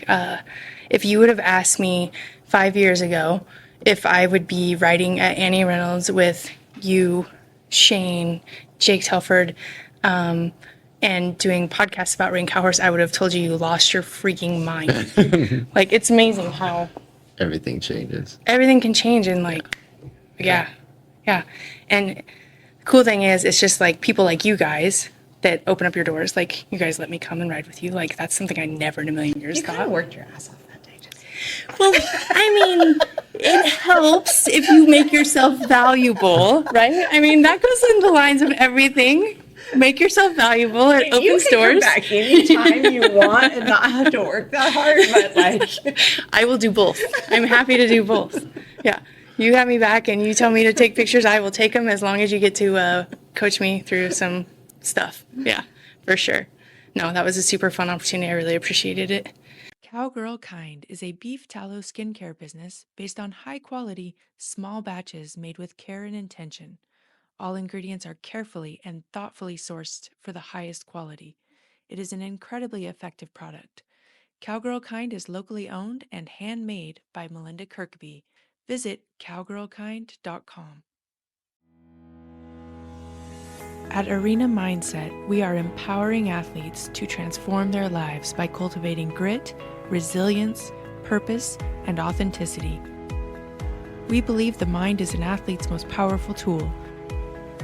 like, if you would have asked me 5 years ago if I would be riding at Annie Reynolds with you, Shane, Jake Telford, and doing podcasts about Ring Cow Horse, I would have told you lost your freaking mind. Like, it's amazing how Everything changes. everything can change and like, yeah. And the cool thing is, it's just like people like you guys that open up your doors. Like, you guys let me come and ride with you. Like, that's something I never in a million years You kind of thought. worked your ass off that day. Well, I mean, it helps if you make yourself valuable, right? I mean, that goes in the lines of everything. Make yourself valuable. It You opens can come doors. back anytime you want and not have to work that hard, but like, I will do both. I'm happy to do both. Yeah. You have me back and you tell me to take pictures, I will take them as long as you get to coach me through some stuff. Yeah, for sure. No, that was a super fun opportunity. I really appreciated it. Cowgirl Kind is a beef tallow skincare business based on high quality, small batches made with care and intention. All ingredients are carefully and thoughtfully sourced for the highest quality. It is an incredibly effective product. Cowgirl Kind is locally owned and handmade by Melinda Kirkby. Visit cowgirlkind.com. At Arena Mindset, we are empowering athletes to transform their lives by cultivating grit, resilience, purpose, and authenticity. We believe the mind is an athlete's most powerful tool,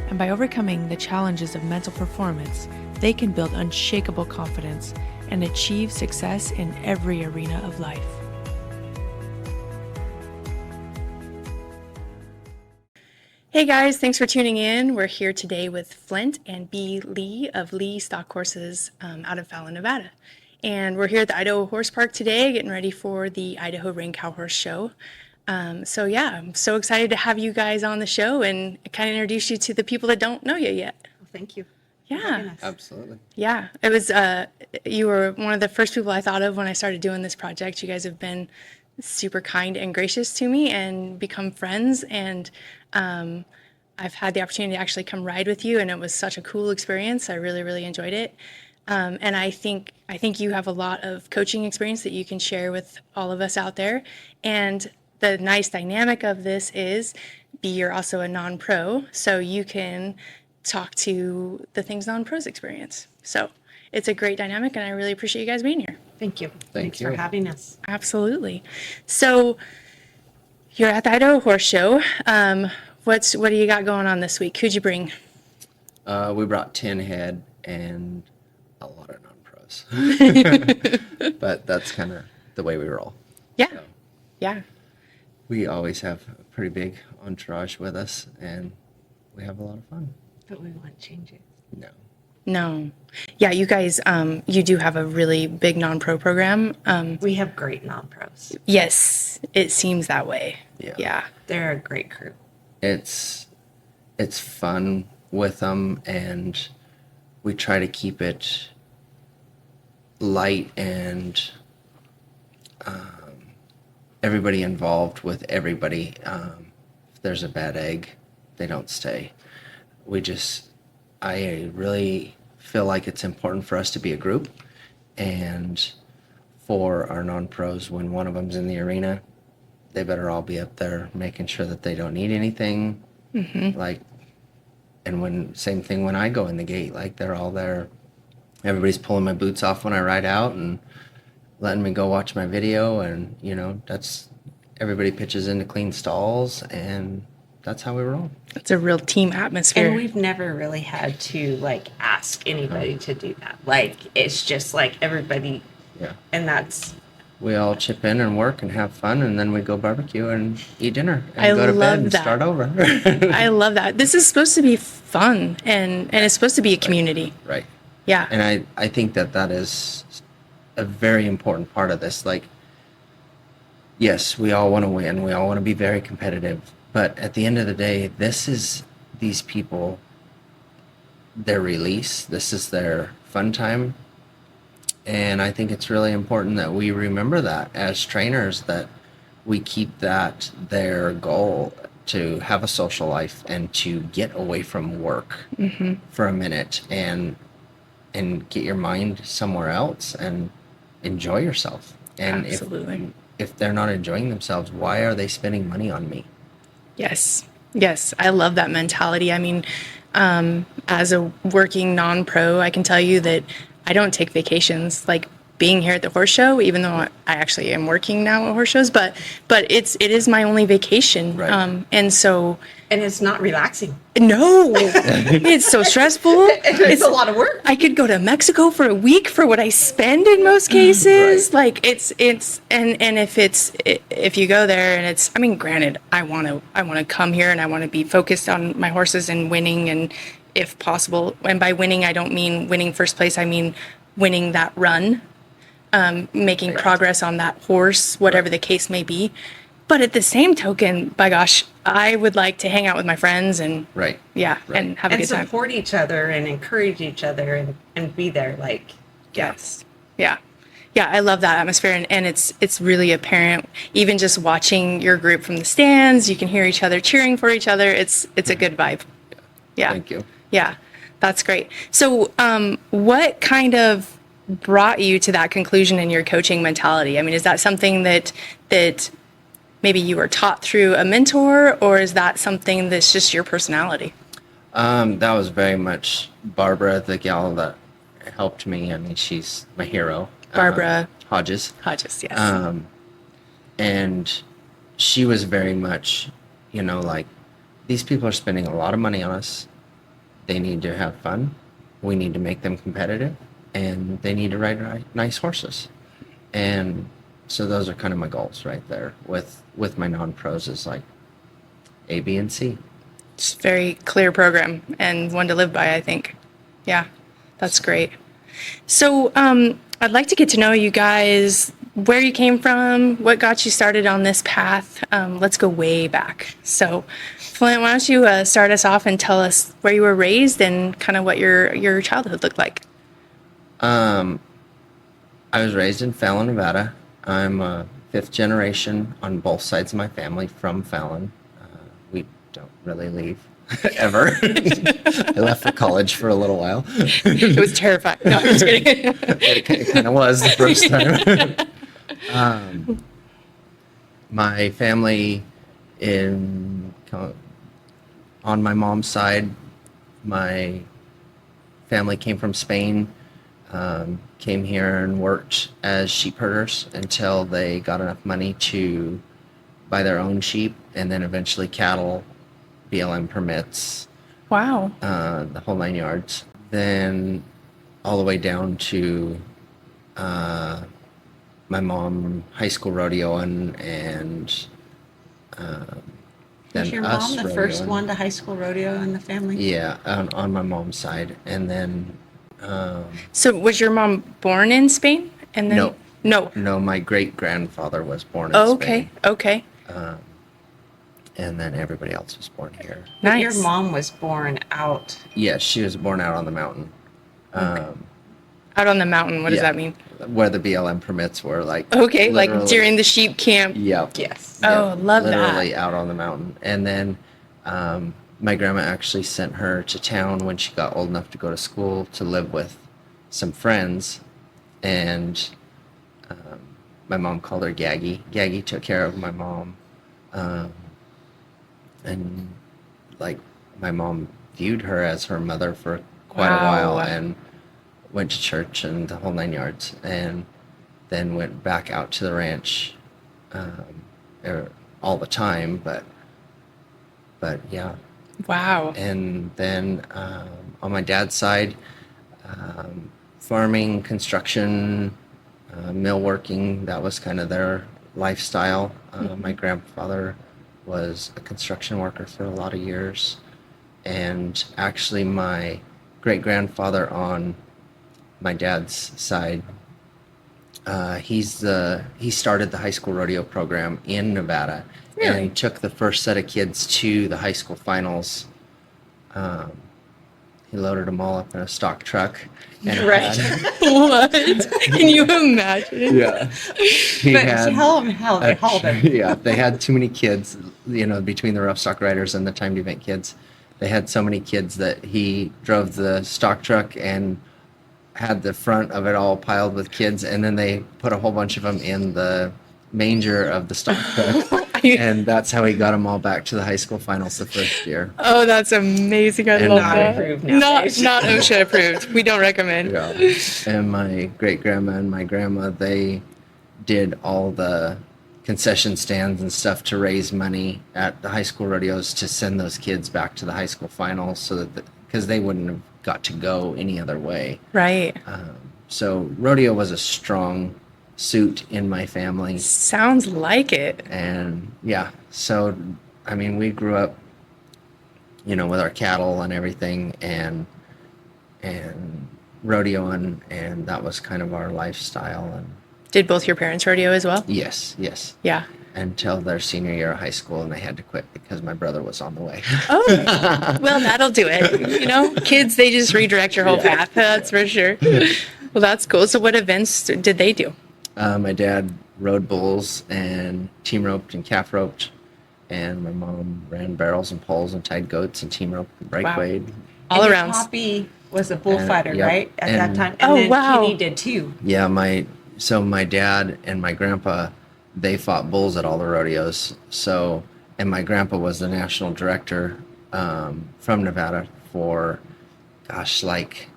and by overcoming the challenges of mental performance, they can build unshakable confidence and achieve success in every arena of life. Hey guys, thanks for tuning in. We're here today with Flint and Bea Lee of Lee Stock Horses out of Fallon, Nevada. And we're here at the Idaho Horse Park today, getting ready for the Idaho Ring Cow Horse Show. So yeah, I'm so excited to have you guys on the show and kind of introduce you to the people that don't know you yet. well, thank you. Yeah. Absolutely. Yeah, it was, you were one of the first people I thought of when I started doing this project. You guys have been super kind and gracious to me and become friends. And I've had the opportunity to actually come ride with you, and it was such a cool experience. I really, really enjoyed it. And I think you have a lot of coaching experience that you can share with all of us out there. And the nice dynamic of this is, you're also a non-pro, so you can talk to the things non-pros experience. So it's a great dynamic, and I really appreciate you guys being here. Thank you. Thanks you. for having us. Absolutely. So you're at the Idaho Horse Show. What do you got going on this week? Who'd you bring? We brought 10 head and a lot of non-pros. But that's kind of the way we roll. Yeah. So Yeah. we always have a pretty big entourage with us, and we have a lot of fun. But we want changes. No. No. Yeah, you guys, you do have a really big non-pro program. We have great non-pros. Yes, it seems that way. Yeah. Yeah. They're a great crew. It's fun with them, and we try to keep it light and everybody involved with everybody. If there's a bad egg, they don't stay. I really feel like it's important for us to be a group, and for our non-pros, when one of them's in the arena, they better all be up there making sure that they don't need anything. Like, and same thing when I go in the gate, like they're all there. Everybody's pulling my boots off when I ride out and letting me go watch my video, and everybody pitches into clean stalls, and that's how we roll. It's a real team atmosphere. And we've never really had to like ask anybody to do that. Like, it's just like everybody, Yeah. and that's, We all chip in and work and have fun, and then we go barbecue and eat dinner and I go to love bed and that. start over. I love that. This is supposed to be fun, and it's supposed to be a community. Right. Yeah. And I think that is a very important part of this. Like, yes, we all want to win. We all want to be very competitive. But at the end of the day, this is these people, their release. This is their fun time. And I think it's really important that we remember that as trainers, that we keep that their goal, to have a social life and to get away from work for a minute and get your mind somewhere else and enjoy yourself. And Absolutely. if they're not enjoying themselves, why are they spending money on me? Yes. Yes. I love that mentality. I mean, as a working non-pro, I can tell you that I don't take vacations. Like being here at the horse show, even though I actually am working now at horse shows, but it is my only vacation. Right. And so And it's not relaxing. no, it's so stressful. It's a lot of work. I could go to Mexico for a week for what I spend in most cases. Right. Like it's and if you go there and it's, I mean, granted, I want to come here and I want to be focused on my horses and winning, and if possible, and by winning I don't mean winning first place, I mean winning that run, making progress on that horse, whatever the case may be. But at the same token, by gosh, I would like to hang out with my friends and Right. yeah, Right. and have a And good time. support each other and encourage each other and be there. Like, Yes. Yeah. Yeah, I love that atmosphere, and it's really apparent even just watching your group from the stands. You can hear each other cheering for each other. It's a good vibe. Yeah. Thank you. Yeah. That's great. So, what kind of brought you to that conclusion in your coaching mentality? I mean, is that something that maybe you were taught through a mentor, or is that something that's just your personality? That was very much Barbara, the gal that helped me. I mean, she's my hero. Barbara Hodges. Hodges, yes. And she was very much, like, these people are spending a lot of money on us. They need to have fun. We need to make them competitive, and they need to ride nice horses. And so those are kind of my goals right there with my non-pros, is like A, B, and C. It's a very clear program and one to live by, I think. Yeah, that's great. So I'd like to get to know you guys, where you came from, what got you started on this path. Let's go way back. So Flint, why don't you start us off and tell us where you were raised and kind of what your childhood looked like? I was raised in Fallon, Nevada. I'm a fifth generation on both sides of my family from Fallon. We don't really leave ever. I left for college for a little while. It was terrifying. No, I'm just kidding. It kind of was the first time. My family on my mom's side, my family came from Spain. Came here and worked as sheep herders until they got enough money to buy their own sheep, and then eventually cattle, BLM permits, Wow. the whole 9 yards. Then all the way down to my mom high school rodeoing, and then Was your us mom the first rodeoing. one to high school rodeo in the family? Yeah, on my mom's side, and then. So was your mom born in Spain? And then No. No. No, my great grandfather was born in Oh, Spain. okay. And then everybody else was born here. But Nice. your mom was born out. Yes, she was born out on the mountain. Out on the mountain. What does Yeah. that mean? Where the BLM permits were, like. Okay, like literally- during the sheep camp. Yep. Yes. Oh, love that. Literally out on the mountain. And then my grandma actually sent her to town when she got old enough to go to school to live with some friends. And my mom called her Gaggy. Gaggy took care of my mom. And like my mom viewed her as her mother for quite a Wow. while, and went to church and the whole 9 yards, and then went back out to the ranch all the time, but yeah. Wow. And then on my dad's side, farming, construction, mill working, that was kind of their lifestyle. My grandfather was a construction worker for a lot of years, and actually my great grandfather on my dad's side, he started the high school rodeo program in Nevada. Really? And he took the first set of kids to the high school finals. He loaded them all up in a stock truck. And Right. What? Can you imagine? Yeah. He But had, tell them how they hauled them. yeah, they had too many kids, between the rough stock riders and the timed event kids. They had so many kids that he drove the stock truck and had the front of it all piled with kids, and then they put a whole bunch of them in the manger of the stock truck. And that's how he got them all back to the high school finals the first year. Oh, that's amazing. I And love not that. approved Not nowadays. OSHA approved. We don't recommend. Yeah. And my great grandma and my grandma, they did all the concession stands and stuff to raise money at the high school rodeos to send those kids back to the high school finals, so that because they wouldn't have got to go any other way. Right. So rodeo was a strong suit in my family. Sounds like it. And yeah, so I mean, we grew up, you know, with our cattle and everything, and rodeoing, and that was kind of our lifestyle. And Did both your parents rodeo as well? yes, Yeah. until their senior year of high school, and they had to quit because my brother was on the way. Oh, well, that'll do it. You know, kids, they just redirect your whole path. That's for sure. Well, that's cool. So what events did they do? My dad rode bulls and team roped and calf roped, and my mom ran barrels and poles and tied goats and team roped and breakwayed. All And around. Poppy was a bullfighter, yep. right? At And- that time. And Oh, then wow. Kitty did too. Yeah, my dad and my grandpa, they fought bulls at all the rodeos. So, and my grandpa was the national director from Nevada for, gosh, like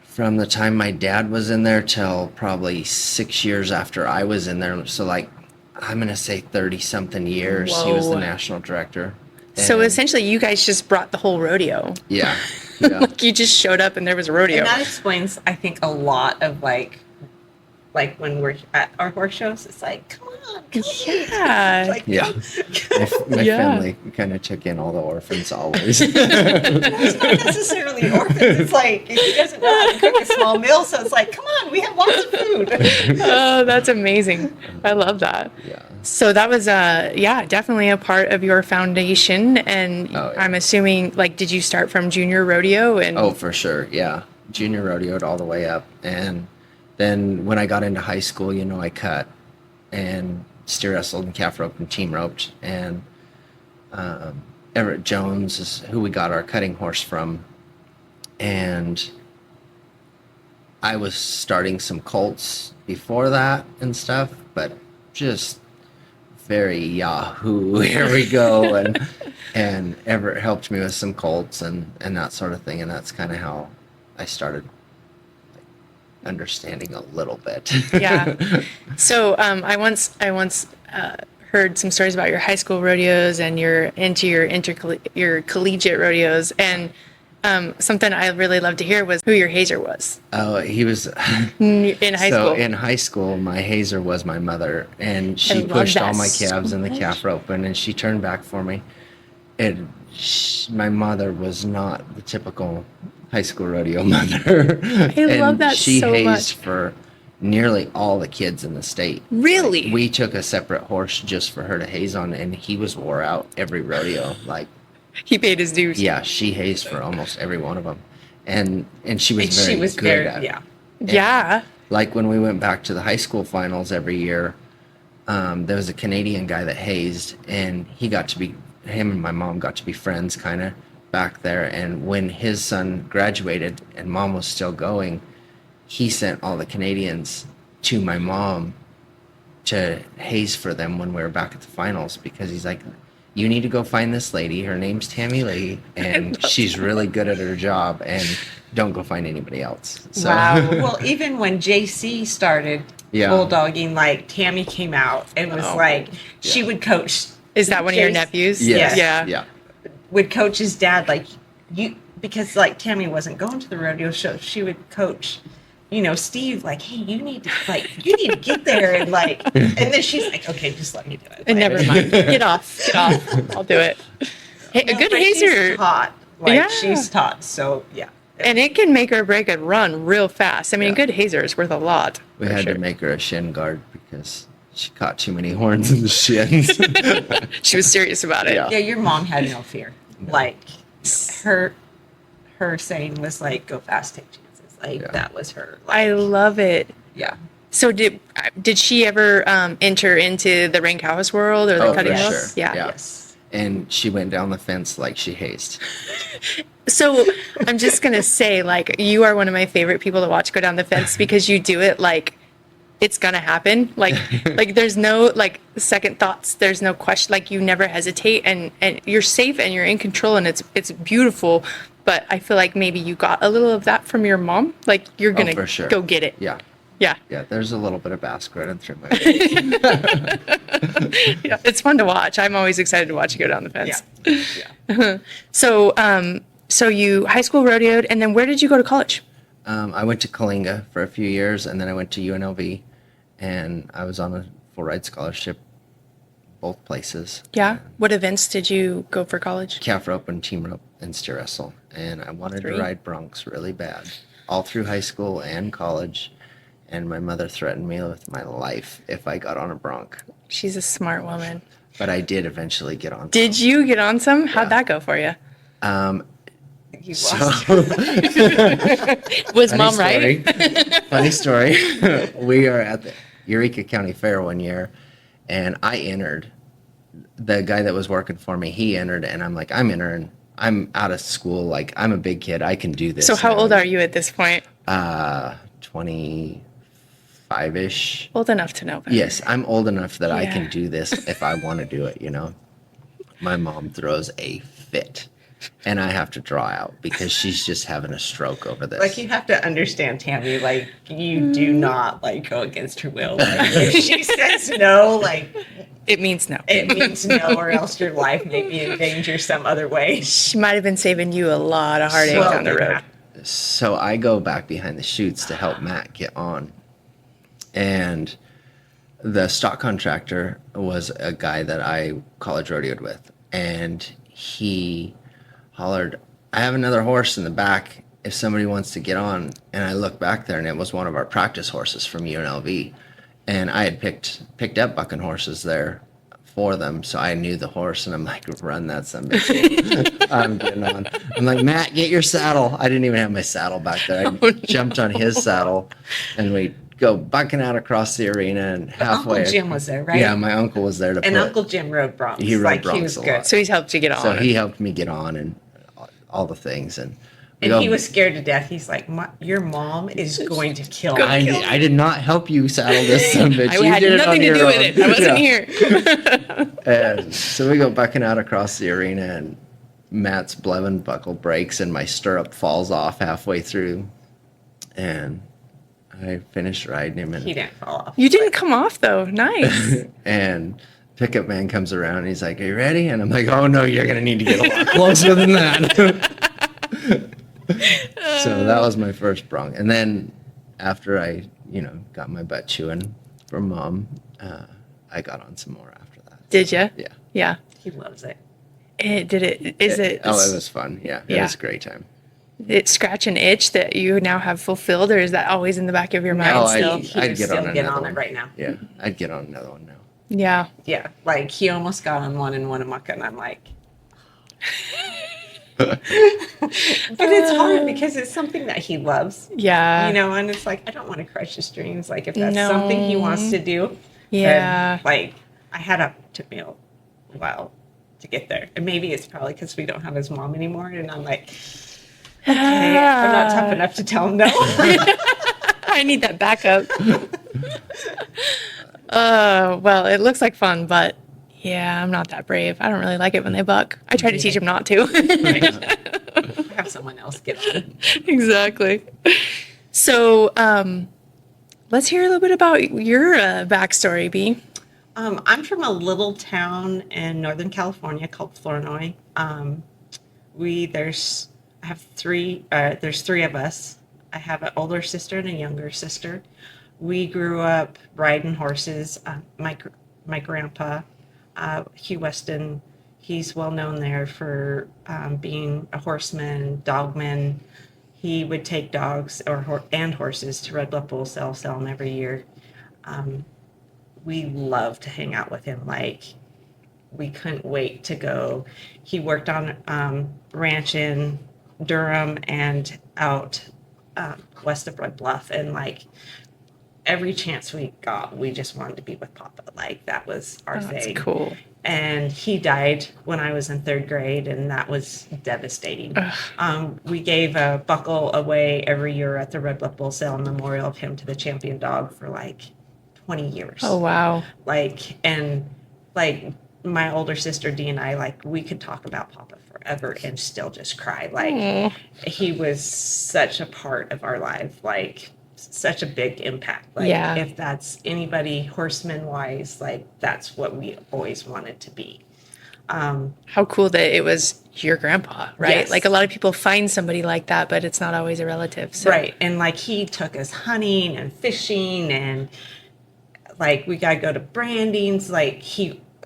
from the time my dad was in there till probably 6 years after I was in there. So, like, I'm gonna say 30 something years. He was the Whoa. national director. So And- essentially, you guys just brought the whole rodeo. yeah, yeah. Like you just showed up and there was a rodeo. And that explains, I think, a lot of like when we're at our horse shows, it's like, come on, come Yeah. Like, Yeah. My Yeah. family kind of took in all the orphans always. it's not necessarily orphans. It's like he doesn't know how to cook a small meal, so it's like, come on, we have lots of food. Oh, that's amazing. I love that. Yeah. So that was, yeah, definitely a part of your foundation. And Oh, yeah. I'm assuming, like, did you start from junior rodeo? And Oh, for sure. Yeah. Junior rodeoed all the way up. And then when I got into high school, you know, I cut and steer wrestled and calf roped and team roped. And Everett Jones is who we got our cutting horse from. And I was starting some colts before that and stuff, but just very Yahoo, here we go. And Everett helped me with some colts and that sort of thing. And that's kind of how I started understanding a little bit. yeah. So I once heard some stories about your high school rodeos and your collegiate rodeos, and something I really loved to hear was who your hazer was Oh, he was. in high So school. in high school, my hazer was my mother, and I she love pushed that all my so calves in the much. calf rope, and she turned back for me. My mother was not the typical high school rodeo mother. I love that she so hazed much. for nearly all the kids in the state. Really? We took a separate horse just for her to haze on, and he was wore out every rodeo. Like, He paid his dues. yeah, she hazed for almost every one of them, and she was And very she was good very, at it. yeah. Yeah. Like when we went back to the high school finals every year, there was a Canadian guy that hazed, and him and my mom got to be friends kind of back there. And when his son graduated and mom was still going, he sent all the Canadians to my mom to haze for them when we were back at the finals, because he's like, you need to go find this lady. Her name's Tammy Lee, and she's really good at her job, and don't go find anybody else. So, Wow. Well, even when JC started Yeah. bulldogging, like Tammy came out and was Oh. like, she would coach, Is that one of your Jace- nephews? yes, Yeah. yeah. would coach his dad, like, because like Tammy wasn't going to the rodeo show, she would coach, Steve, like, hey, you need to get there, and like, and then she's like, okay, just let me do it. And never mind. Get off. I'll do it. Hey, a No, good but she's hazer. taught, like Yeah. she's taught, so yeah. And it can make or break a run real fast. I mean, Yeah. a good hazer is worth a lot. We for had sure. to make her a shin guard because she caught too many horns in the shins. She was serious about it. Yeah. Yeah, your mom had no fear. Like her saying was like, "Go fast, take chances." Like Yeah. that was her. Like, I love it. yeah. So did she ever enter into the rank house world or the Oh, cutting for house? sure. Yeah. Yeah. Yes. And she went down the fence like she hazed. So I'm just gonna say, like, you are one of my favorite people to watch go down the fence because you do it like it's gonna happen. Like there's no like second thoughts. There's no question. Like you never hesitate, and you're safe and you're in control, and it's beautiful. But I feel like maybe you got a little of that from your mom. Like you're gonna for sure. go get it. Yeah. Yeah. Yeah, there's a little bit of Basque running through my veins. Yeah. It's fun to watch. I'm always excited to watch you go down the fence. Yeah. So you high school rodeoed, and then where did you go to college? I went to Kalinga for a few years, and then I went to UNLV, and I was on a full ride scholarship both places. Yeah. What events did you go for college? Calf rope and team rope and steer wrestle. And I wanted Three. to ride broncs really bad, all through high school and college. And my mother threatened me with my life if I got on a bronc. She's a smart woman. But I did eventually get on. Did you get on some? How'd Yeah. that go for you? He So, lost. Was funny mom right? story. Funny story. We are at the Eureka County Fair one year, and I entered. The guy that was working for me, he entered, and I'm like, I'm entering. I'm out of school. Like, I'm a big kid. I can do this. So how old are you at this point? 25-ish. Old enough to know better. Yes, I'm old enough that I Yeah. can do this if I want to do it, you know. My mom throws a fit, and I have to draw out because she's just having a stroke over this. Like you have to understand, Tammy. Like you do not like go against her will. Like, if she says no, like It means no. it means no, or else your life may be in danger some other way. She might have been saving you a lot of heartache Well, down the road. So I go back behind the chutes to help Matt get on. And the stock contractor was a guy that I college rodeoed with. And he hollered, I have another horse in the back if somebody wants to get on. And I looked back there, and it was one of our practice horses from UNLV. And I had picked up bucking horses there for them, so I knew the horse, and I'm like, run that son of a bitch. I'm getting on. I'm like, Matt, get your saddle. I didn't even have my saddle back there. I jumped on his saddle, and we go bucking out across the arena, and halfway. Uncle Jim was there, right? Yeah, my uncle was there to And put. Uncle Jim rode broncs. He rode like he broncs was a good. lot. So he's helped you get on. So he helped me get on and all the things, and we And go- he was scared to death. He's like, your mom is going to kill me. I did not help you saddle this son of a bitch. I You had did it nothing on to your do with own. it. I wasn't Yeah. here. And so we go bucking out across the arena, and Matt's Blevin buckle breaks, and my stirrup falls off halfway through. And I finished riding him, He and, didn't fall off. You didn't come off though. Nice. and pickup man comes around, and he's like, "Are you ready?" And I'm like, "Oh no, you're gonna need to get a lot closer than that." So that was my first bronc, and then after I, got my butt chewing from mom, I got on some more after that. Did you? Yeah. Yeah. He loves it. Did it? Is it? Oh, it was fun. Yeah, it Yeah. was a great time. It scratch an itch that you now have fulfilled, or is that always in the back of your mind Oh, still? I'd would get still on get another on one. it right now. Yeah, I'd get on another one now. Yeah. Yeah, like he almost got on one in Winnemucca, and I'm like, but it's hard because it's something that he loves, Yeah. and it's like I don't want to crush his dreams. Like if that's something he No. wants to do, then, Yeah. like I had took me a while to get there, and maybe it's probably because we don't have his mom anymore, and I'm like, okay, I'm not tough enough to tell him no. I need that backup. Well, it looks like fun, but yeah, I'm not that brave. I don't really like it when they buck. I try to teach them not to. Have someone else get on. Exactly. So, let's hear a little bit about your backstory, B. I'm from a little town in Northern California called Flournoy. There's three of us. I have an older sister and a younger sister. We grew up riding horses. My grandpa, Hugh Weston, he's well known there for being a horseman, dogman. He would take dogs and horses to Red Bluff Bull sell them every year. We loved to hang out with him. Like we couldn't wait to go. He worked on ranch in Durham and out west of Red Bluff, and like every chance we got, we just wanted to be with Papa. Like that was our Oh, that's thing. cool. And he died when I was in 3rd grade, and that was devastating. We gave a buckle away every year at the Red Bluff Bull Sale in memorial of him to the champion dog for like 20 years. Oh, wow. Like, and like my older sister Dee and I, like, we could talk about Papa forever and still just cry. Like, he was such a part of our life, like such a big impact. Like, Yeah. if that's anybody horseman wise, like that's what we always wanted to be. How cool that it was your grandpa, right? Yes. Like a lot of people find somebody like that, but it's not always a relative. So. Right. And like he took us hunting and fishing, and like we got to go to brandings. Like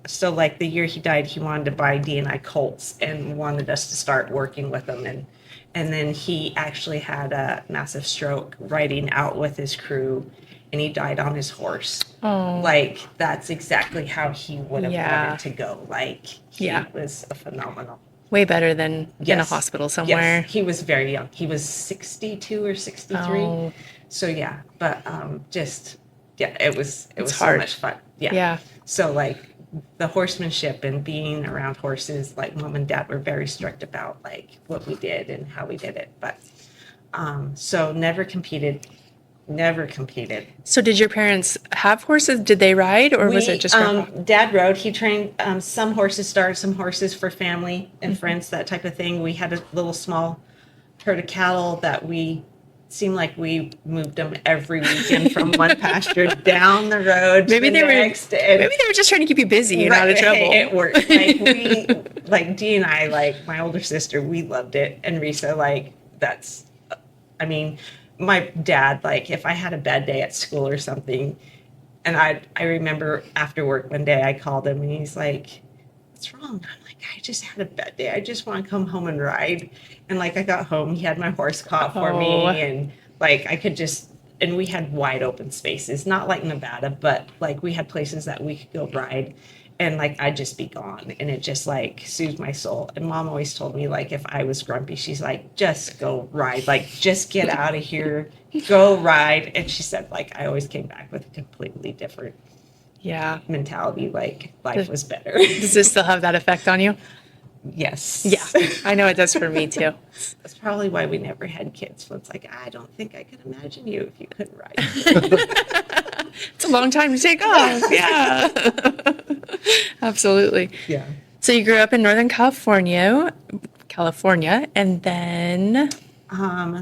so like the year he died, he wanted to buy Dee and I colts and wanted us to start working with them. And then he actually had a massive stroke riding out with his crew, and he died on his horse. Oh. Like, that's exactly how he would have Yeah. wanted to go. Like, he was a phenomenal. Way better than in a Yes. hospital somewhere. Yes, he was very young. He was 62 or 63. Oh. So, yeah, but it was so hard. much fun. Yeah. Yeah. So, like, the horsemanship and being around horses, like Mom and Dad were very strict about like what we did and how we did it. But so never competed. So did your parents have horses? Did they ride, or was it just grandpa? Dad rode. He trained some horses, started some horses for family and friends, that type of thing. We had a little small herd of cattle that we seemed like we moved them every weekend from one pasture down the road to the next. Maybe they were just trying to keep you busy and out of trouble. Hey, it worked. Like Dee and I, like my older sister, we loved it. And Risa, like my dad, like if I had a bad day at school or something, and I remember after work one day I called him and he's like, "What's wrong?" I'm like, "I just had a bad day. I just want to come home and ride." And like I got home, he had my horse caught for me, and like I could just, and we had wide open spaces, not like Nevada, but like we had places that we could go ride, and like I'd just be gone, and it just like soothed my soul. And Mom always told me, like, if I was grumpy, she's like, "Just go ride, like just get out of here, go ride." And she said, like, I always came back with a completely different mentality, like life was better. Does this still have that effect on you? Yes. Yeah, I know it does for me too. That's probably why we never had kids. So it's like, I don't think I could imagine you if you couldn't ride. It's a long time to take off. Yeah. Absolutely. Yeah. So you grew up in Northern California, and then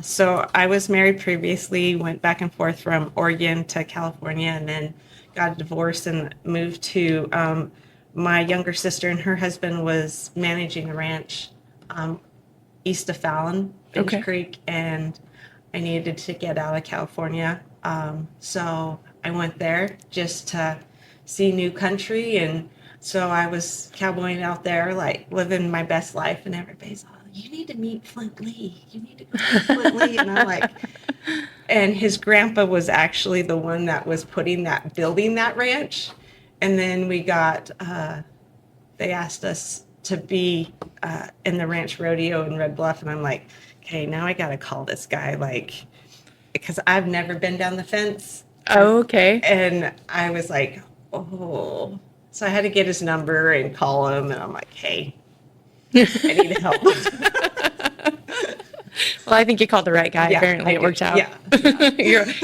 So I was married previously, went back and forth from Oregon to California, and then got a divorce and moved to my younger sister, and her husband was managing a ranch east of Fallon, Finch Creek, and I needed to get out of California. So I went there just to see new country, and so I was cowboying out there, like living my best life, and everybody's all, "You need to meet Flint Lee. You need to go to Flint Lee." And I'm like, and his grandpa was actually the one that was building that ranch. And then we got, they asked us to be in the ranch rodeo in Red Bluff. And I'm like, okay, now I got to call this guy, like, because I've never been down the fence. Oh, okay. And I was like, oh. So I had to get his number and call him. And I'm like, hey, I need help. Well, I think you called the right guy. Yeah, Apparently it worked out. Yeah.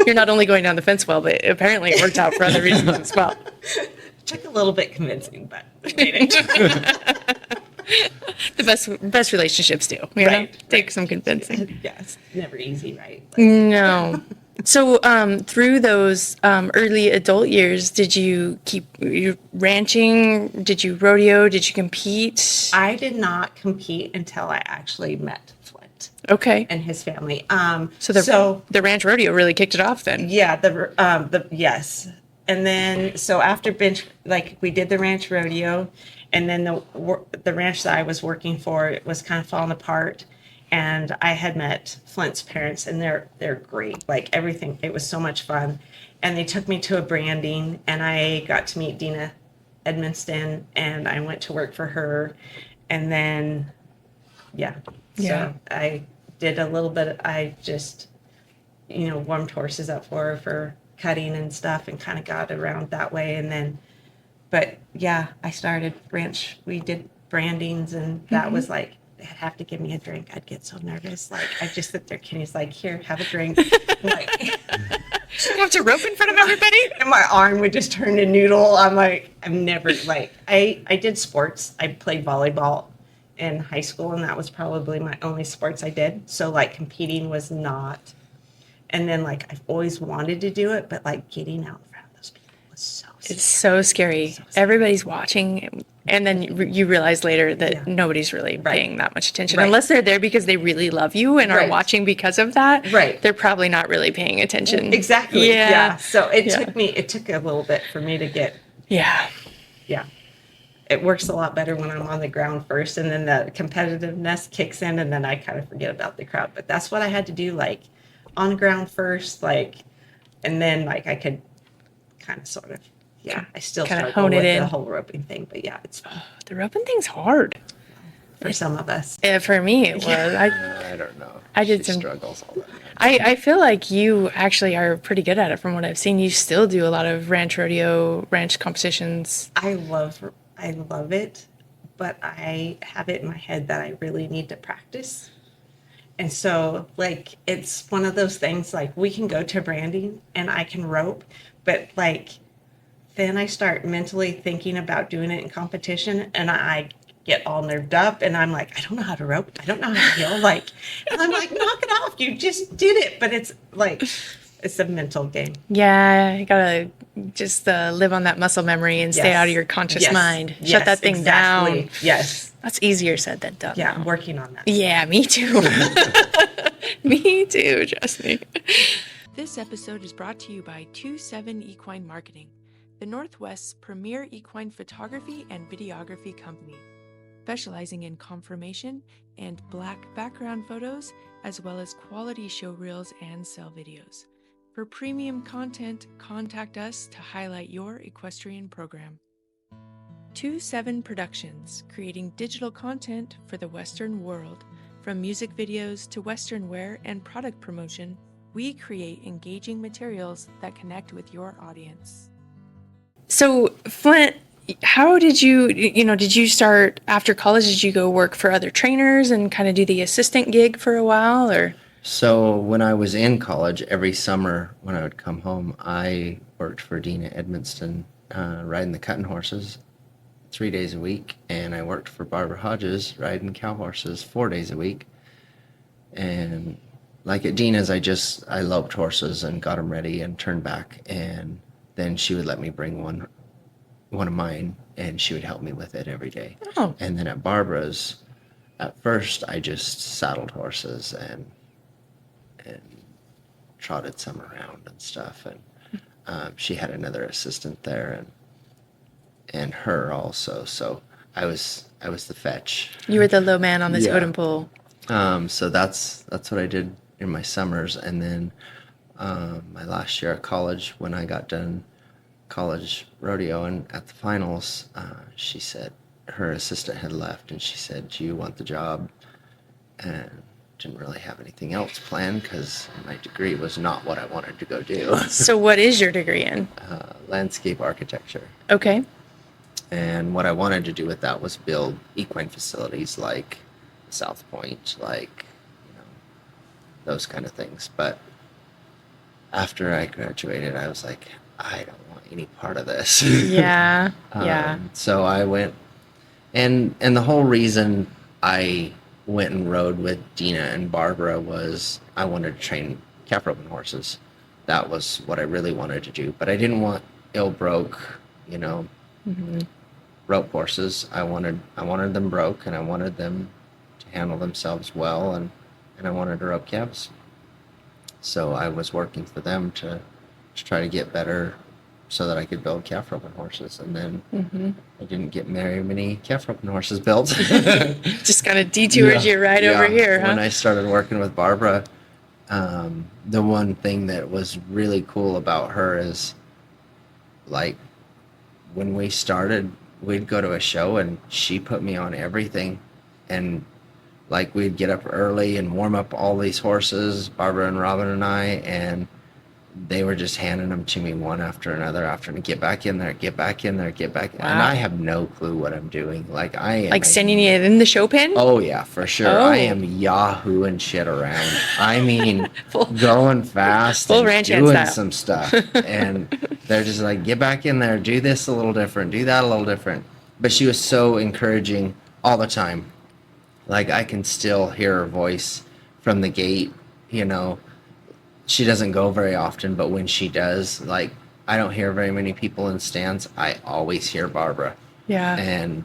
You're not only going down the fence well, but apparently it worked out for other reasons as well. Took a little bit convincing, but we made it. The best relationships do. You know? Take some convincing. Yeah, it's never easy, right? No. So through those early adult years, did you keep ranching? Did you rodeo? Did you compete? I did not compete until I actually met Flint. Okay. And his family. So the ranch rodeo really kicked it off then. Yeah, yes. And then so after bench, like we did the ranch rodeo, and then the ranch that I was working for, it was kind of falling apart. And I had met Flint's parents, and they're great. Like everything, it was so much fun. And they took me to a branding, and I got to meet Dina Edmonston, and I went to work for her. And then, so I did a little bit. I just, warmed horses up for her for cutting and stuff, and kind of got around that way. And then, but yeah, I started ranch. We did brandings, and that was like, they'd have to give me a drink. I'd get so nervous. Like, I'd just sit there. Kenny's like, here, have a drink. Like, You have to rope in front of everybody? and my arm would just turn to noodle. I'm like, I'm never like, I did sports. I played volleyball in high school, and that was probably my only sports I did. So like competing was not. And then like I've always wanted to do it, but like getting out in front of those people was so scary. It's so scary. Everybody's watching, and then you realize later that Yeah. nobody's really Right. paying that much attention. Right. Unless they're there because they really love you and are Right. watching because of that. Right. They're probably not really paying attention. Exactly. Yeah. Yeah. So it Yeah. took a little bit for me to get, Yeah. yeah. It works a lot better when I'm on the ground first, and then the competitiveness kicks in, and then I kind of forget about the crowd. But that's what I had to do, like on the ground first, like, and then like I could kind of sort of, yeah, I still Kinda struggle hone it with in. the whole roping thing, but yeah, it's fun The roping thing's hard. for some of us. Yeah, for me, it was. I don't know. I did She some- struggles all that. I feel like you actually are pretty good at it from what I've seen. You still do a lot of ranch competitions. I love it, but I have it in my head that I really need to practice. And so, like, it's one of those things, like, we can go to branding and I can rope, but, like, then I start mentally thinking about doing it in competition, and I get all nerved up, and I'm like, I don't know how to rope. I don't know how to heel. Like, and I'm like, knock it off. You just did it. But it's, like, it's a mental game. Yeah, you gotta just live on that muscle memory and stay Yes. out of your conscious Yes. mind. Shut Yes, that thing exactly. down. Yes. That's easier said than done. Yeah, though. I'm working on that. Yeah, me too. Me too, trust me. This episode is brought to you by 27 Equine Marketing, the Northwest's premier equine photography and videography company, specializing in conformation and black background photos, as well as quality show reels and sell videos. For premium content, contact us to highlight your equestrian program. 27 Productions, creating digital content for the Western world. From music videos to Western wear and product promotion, we create engaging materials that connect with your audience. So, Flint, how did did you start after college? Did you go work for other trainers and kind of do the assistant gig for a while, or? So when I was in college, every summer when I would come home, I worked for Dina Edmonston, riding the cutting horses 3 days a week, and I worked for Barbara Hodges riding cow horses 4 days a week. And like at Dina's, I loped horses and got them ready and turned back, and then she would let me bring one of mine, and she would help me with it every day. Oh. And then at Barbara's, at first I just saddled horses and trotted some around and stuff, and she had another assistant there, and her also. So I was the fetch. You were the low man on this Yeah. totem pole. So that's what I did in my summers, and then my last year at college, when I got done college rodeo and at the finals, she said her assistant had left, and she said, "Do you want the job?" And didn't really have anything else planned because my degree was not what I wanted to go do. So what is your degree in? Landscape architecture. Okay. And what I wanted to do with that was build equine facilities like South Point, like, those kind of things. But after I graduated, I was like, I don't want any part of this. Yeah. Yeah. So I went, and the whole reason I went and rode with Dina and Barbara was I wanted to train calf roping horses. That was what I really wanted to do. But I didn't want ill-broke, rope horses. I wanted them broke, and I wanted them to handle themselves well, and I wanted to rope calves. So I was working for them to try to get better so that I could build calf roping horses. And then I didn't get very many calf roping horses built. Just kind of detoured you right over here, huh? When I started working with Barbara, the one thing that was really cool about her is, like, when we started, we'd go to a show and she put me on everything. And like, we'd get up early and warm up all these horses, Barbara and Robin and I, and they were just handing them to me one after another after and get back in there, get back in there, get back. And Wow. I have no clue what I'm doing. Like I am Like sending it in the show pen? Oh yeah, for sure. Oh. I am Yahooing shit around. I mean, Full- going fast full and ranch hand doing style. some stuff. And they're just like, get back in there, do this a little different, do that a little different. But she was so encouraging all the time. Like I can still hear her voice from the gate, you know. She doesn't go very often, but when she does, like I don't hear very many people in stands. I always hear Barbara. Yeah. And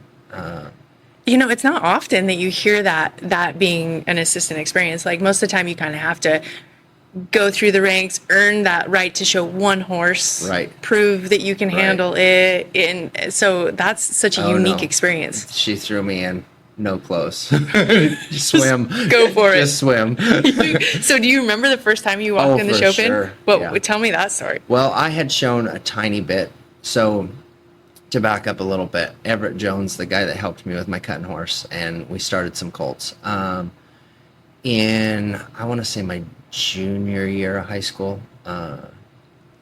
You know, it's not often that you hear that being an assistant experience. Like most of the time you kind of have to go through the ranks, earn that right to show one horse, Right. prove that you can Right. handle it. And so that's such a Oh, unique no. experience. She threw me in, no clothes. Swim. Go for it. Just swim. So do you remember the first time you walked Oh, in the for show sure. pen? Well, Yeah. tell me that story. Well, I had shown a tiny bit. So to back up a little bit, Everett Jones, the guy that helped me with my cutting horse, and we started some colts. In, I want to say my junior year of high school,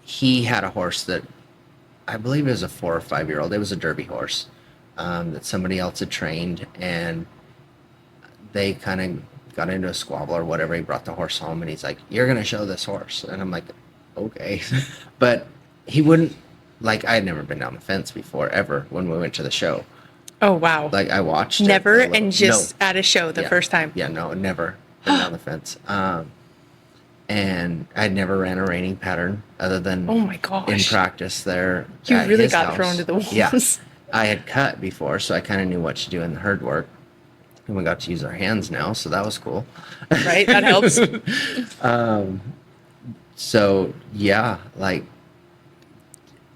he had a horse that I believe it was a 4 or 5 year old. It was a Derby horse that somebody else had trained, and they kind of got into a squabble or whatever. He brought the horse home, and he's like, "You're gonna show this horse," and I'm like, "Okay," but he wouldn't. Like I had never been down the fence before ever when we went to the show. Oh, wow. Like I watched it Never, a little- and just No. at a show the Yeah. first time. Yeah, no, never been down the fence. And I'd never ran a reining pattern other than Oh my in gosh. practice there. You at really his got house. thrown to the wolves. Yeah, I had cut before, so I kind of knew what to do in the herd work. And we got to use our hands now, so that was cool. Right? That helps. So yeah, like,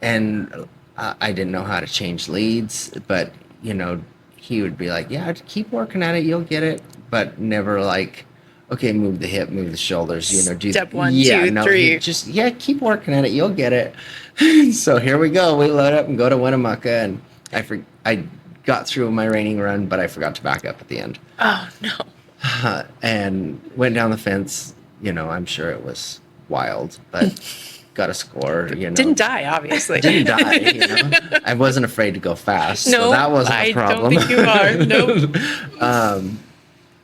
and I didn't know how to change leads, but you know, he would be like, "Yeah, keep working at it, you'll get it," but never like, "Okay, move the hip, move the shoulders," you know, do Step 1, yeah, 2, no, 3. he just keep working at it, you'll get it. So here we go. We load up and go to Winnemucca, and I got through my reining run, but I forgot to back up at the end. Oh, no. And went down the fence. You know, I'm sure it was wild, but got a score. You know, Didn't die, obviously. didn't die. You know, I wasn't afraid to go fast, No, so that wasn't I a problem. don't think you are. Nope.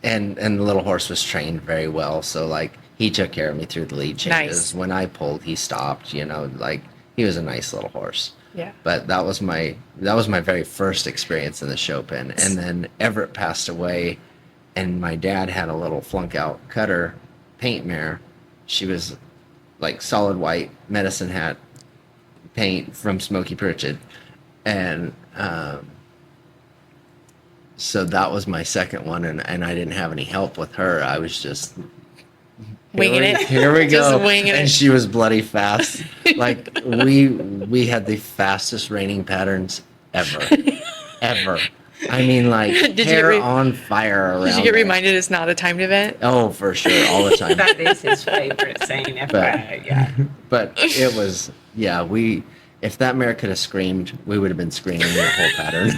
And the little horse was trained very well, so like he took care of me through the lead changes. Nice. When I pulled, he stopped. You know, like he was a nice little horse. Yeah. But that was my very first experience in the show pen. And then Everett passed away, and my dad had a little flunk out cutter paint mare. She was like solid white medicine hat paint from Smoky Pritchard, and so that was my second one, and I didn't have any help with her. I was just Winging it. Here we Just go. winging And it. she was bloody fast. Like we had the fastest reining patterns ever, ever. I mean, like Did you hair get on fire around. Did you get there. reminded it's not a timed event? Oh, for sure, all the time. That is his favorite saying. FYI, yeah. But it was, yeah. If that mare could have screamed, we would have been screaming the whole pattern.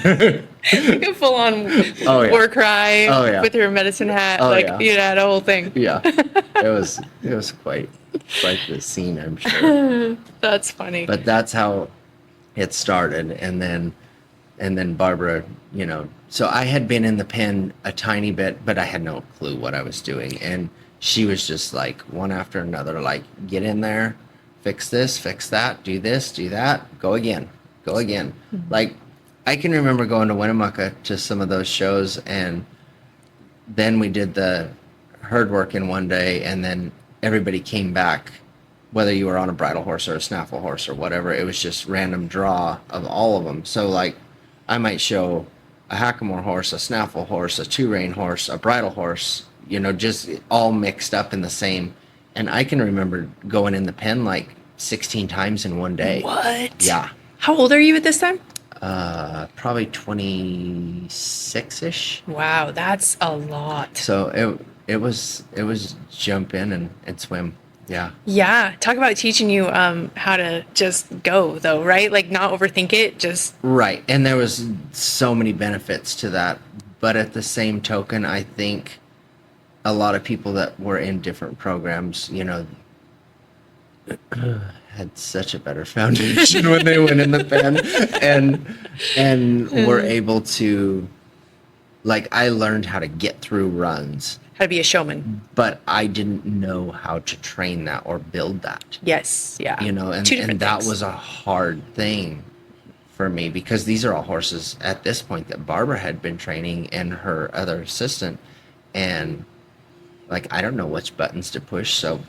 Like a full on Oh, yeah. war cry Oh, yeah. with her medicine hat. Oh, like yeah. you had a whole thing. Yeah, it was quite the scene, I'm sure. That's funny. But that's how it started, and then Barbara, you know. So I had been in the pen a tiny bit, but I had no clue what I was doing, and she was just like one after another, like, get in there, fix this, fix that, do this, do that, go again, go again. Mm-hmm. Like, I can remember going to Winnemucca to some of those shows, and then we did the herd work in one day, and then everybody came back, whether you were on a bridle horse or a snaffle horse or whatever. It was just random draw of all of them. So like, I might show a hackamore horse, a snaffle horse, a two-rein horse, a bridle horse, you know, just all mixed up in the same. And I can remember going in the pen like 16 times in one day. What? Yeah. How old are you at this time? Probably 26-ish. Wow, that's a lot. So it was jump in and swim. Yeah. Yeah, talk about teaching you how to just go though, right? Like not overthink it, just Right. And there was so many benefits to that. But at the same token, I think a lot of people that were in different programs, you know, had such a better foundation when they went in the pen, and were able to, like, I learned how to get through runs, How to be a showman. but I didn't know how to train that or build that. Yes. Yeah. You know, Two different and that things. was a hard thing for me, because these are all horses at this point that Barbara had been training and her other assistant, and like, I don't know which buttons to push, so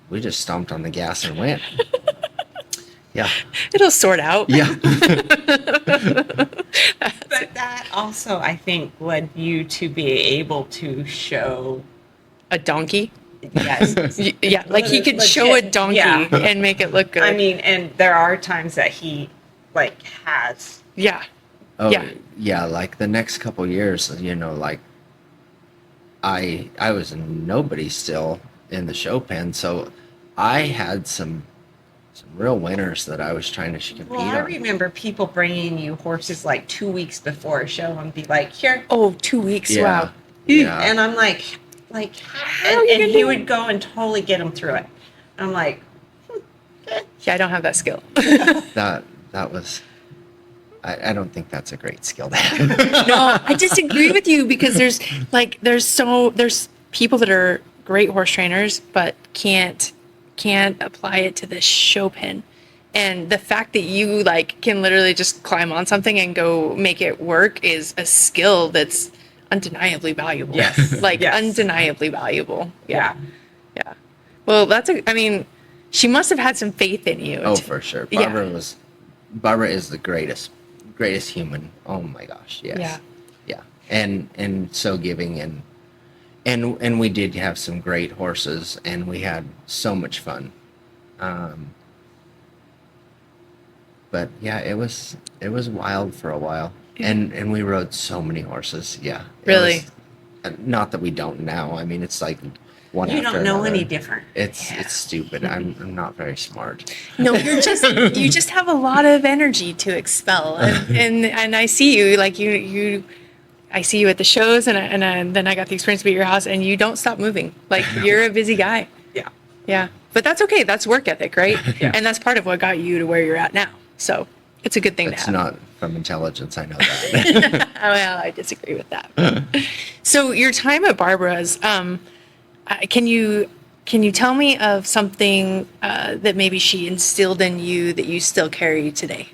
we just stomped on the gas and went. Yeah. It'll sort out. Yeah. But that also, I think, led you to be able to show. A donkey. Yes. Yeah, like he could Legit, show a donkey yeah. and make it look good. I mean, and there are times that he like has. yeah. Oh, Yeah. yeah. Like the next couple years, you know, like I was nobody still in the show pen, so I had some real winners that I was trying to compete Well, I on. remember people bringing you horses like 2 weeks before a show and be like, "Here," Oh, 2 weeks. Yeah. Wow. Yeah. and I'm like, are you and gonna he do would it? go and totally get them through it. I'm like, Yeah, I don't have that skill. that was I don't think that's a great skill to have. No, I disagree with you because there's people that are great horse trainers but can't apply it to the show pen. And the fact that you like can literally just climb on something and go make it work is a skill that's undeniably valuable. Yes. Like Yes. undeniably valuable. yeah. Yeah. Well, I mean, she must have had some faith in you. Oh, for sure. Yeah. Barbara is the greatest human. Oh my gosh, yes. Yeah. Yeah. And so giving, and we did have some great horses, and we had so much fun. But yeah, it was wild for a while. And we rode so many horses. Yeah. It Really? was- not that we don't now. I mean, it's like one You after don't know another. any different. It's stupid. I'm not very smart. No, you just have a lot of energy to expel, and I see you like I see you at the shows, and then I got the experience to be at your house, and you don't stop moving. Like you're a busy guy. Yeah. Yeah, but that's okay. That's work ethic, right? Yeah. And that's part of what got you to where you're at now. So it's a good thing It's to have. not from intelligence. I know that. Well, I disagree with that. So your time at Barbara's, can you tell me of something that maybe she instilled in you that you still carry today?